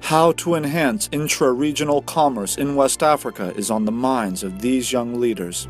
How to enhance intra-regional commerce in West Africa is on the minds of these young leaders.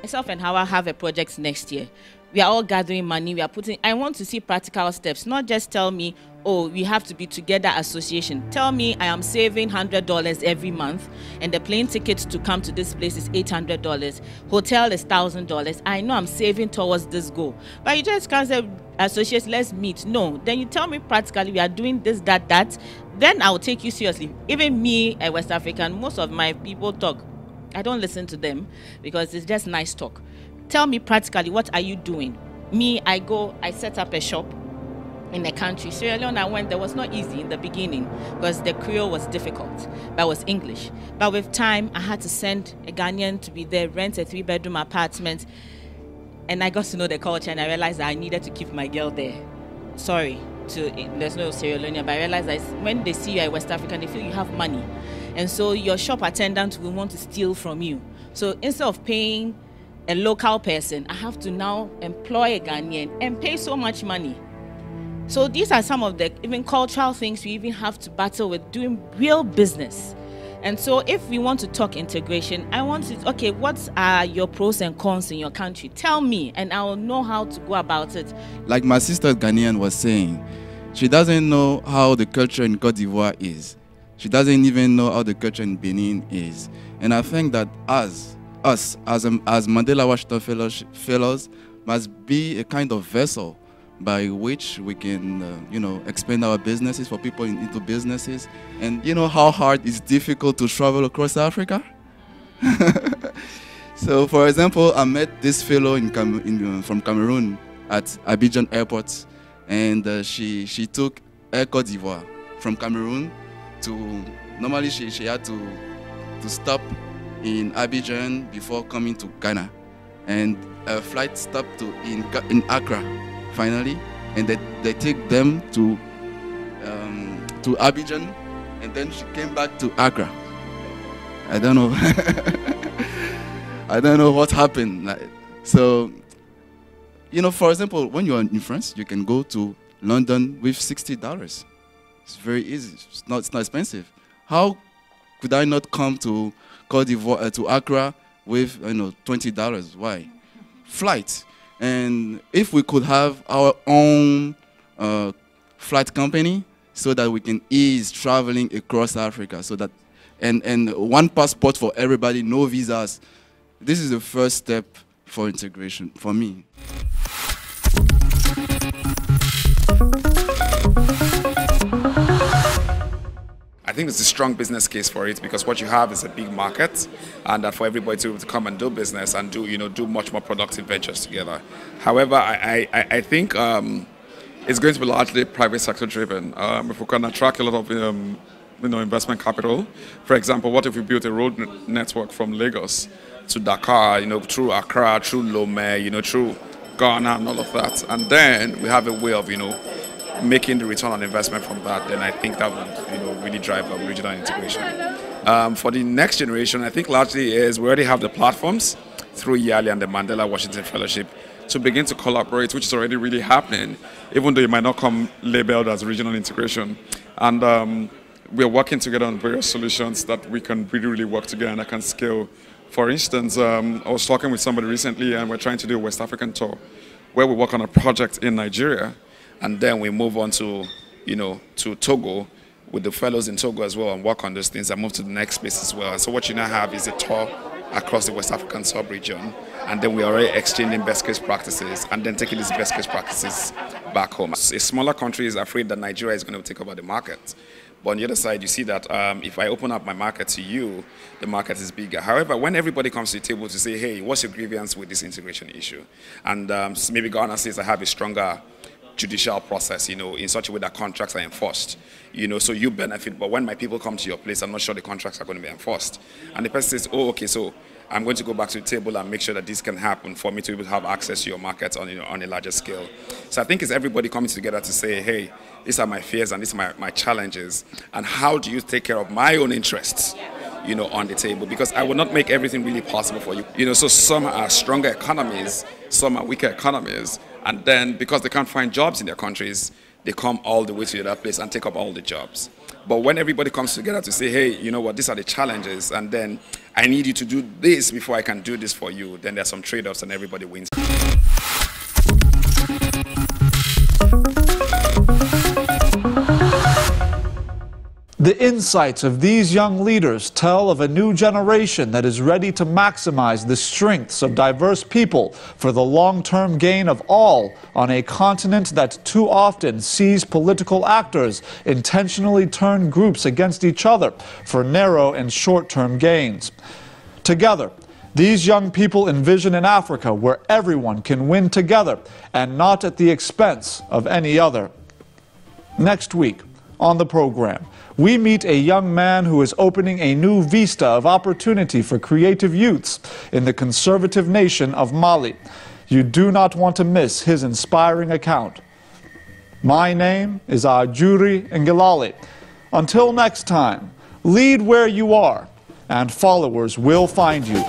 Myself and Hawa have a project next year. We are all gathering money. I want to see practical steps, not just tell me, oh, we have to be together association. Tell me I am saving $100 every month and the plane ticket to come to this place is $800. Hotel is $1,000. I know I'm saving towards this goal. But you just can't say, associates, let's meet. No. Then you tell me practically we are doing this, that. Then I'll take you seriously. Even me, a West African, most of my people talk. I don't listen to them because it's just nice talk. Tell me practically, what are you doing? Me, I set up a shop in the country. Sierra Leone, I went, there was not easy in the beginning because the Creole was difficult, but it was English. But with time, I had to send a Ghanaian to be there, rent a 3-bedroom apartment, and I got to know the culture and I realized that I needed to keep my girl there. Sorry, there's no Sierra Leone, but I realized that when they see you at West African, they feel you have money. And so your shop attendant will want to steal from you. So instead of paying a local person, I have to now employ a Ghanaian and pay so much money. So these are some of the even cultural things we even have to battle with doing real business. And so if we want to talk integration, I want to, okay, what are your pros and cons in your country? Tell me and I will know how to go about it. Like my sister Ghanaian was saying, she doesn't know how the culture in Côte d'Ivoire is. She doesn't even know how the culture in Benin is. And I think that us as Mandela Washington Fellows must be a kind of vessel by which we can, expand our businesses for people into businesses. And you know how hard it's difficult to travel across Africa? So, for example, I met this fellow from Cameroon at Abidjan Airport, and she took Air Côte d'Ivoire from Cameroon to, normally she had to stop in Abidjan before coming to Ghana, and a flight stopped in Accra finally, and they take them to Abidjan, and then she came back to Accra. I don't know. I don't know what happened. So, for example, when you're in France, you can go to London with $60. It's very easy. It's not expensive. How could I not come to Côte d'Ivoire, to Accra with $20? Why? Flight. And if we could have our own flight company so that we can ease traveling across Africa, so that and one passport for everybody, no visas. This is the first step for integration for me. I think it's a strong business case for it because what you have is a big market, and that for everybody to be able to come and do business and do much more productive ventures together. However, I think it's going to be largely private sector driven. If we can attract a lot of investment capital, for example, what if we built a road network from Lagos to Dakar, through Accra, through Lomé, through Ghana and all of that, and then we have a way of making the return on investment from that, then I think that would really drive regional integration. For the next generation, I think largely is we already have the platforms through YALI and the Mandela Washington Fellowship to begin to collaborate, which is already really happening, even though it might not come labeled as regional integration. And we're working together on various solutions that we can really work together and that can scale. For instance, I was talking with somebody recently and we're trying to do a West African tour where we work on a project in Nigeria, and then we move on to, to Togo with the fellows in Togo as well and work on those things and move to the next place as well. And so what you now have is a tour across the West African sub-region, and then we're already exchanging best case practices and then taking these best case practices back home. A smaller country is afraid that Nigeria is going to take over the market. But on the other side, you see that if I open up my market to you, the market is bigger. However, when everybody comes to the table to say, hey, what's your grievance with this integration issue? And maybe Ghana says I have a stronger judicial process, in such a way that contracts are enforced, so you benefit. But when my people come to your place, I'm not sure the contracts are going to be enforced. And the person says, oh, okay, so I'm going to go back to the table and make sure that this can happen for me to be able to have access to your market on, on a larger scale. So I think it's everybody coming together to say, hey, these are my fears and these are my challenges, and how do you take care of my own interests, on the table? Because I will not make everything really possible for you. So some are stronger economies, some are weaker economies, and then because they can't find jobs in their countries, they come all the way to the other place and take up all the jobs. But when everybody comes together to say, hey, you know what, these are the challenges, and then I need you to do this before I can do this for you, then there's some trade-offs and everybody wins. The insights of these young leaders tell of a new generation that is ready to maximize the strengths of diverse people for the long-term gain of all on a continent that too often sees political actors intentionally turn groups against each other for narrow and short-term gains. Together, these young people envision an Africa where everyone can win together and not at the expense of any other. Next week on the program, we meet a young man who is opening a new vista of opportunity for creative youths in the conservative nation of Mali. You do not want to miss his inspiring account. My name is Ajuri Ngilali. Until next time, lead where you are, and followers will find you.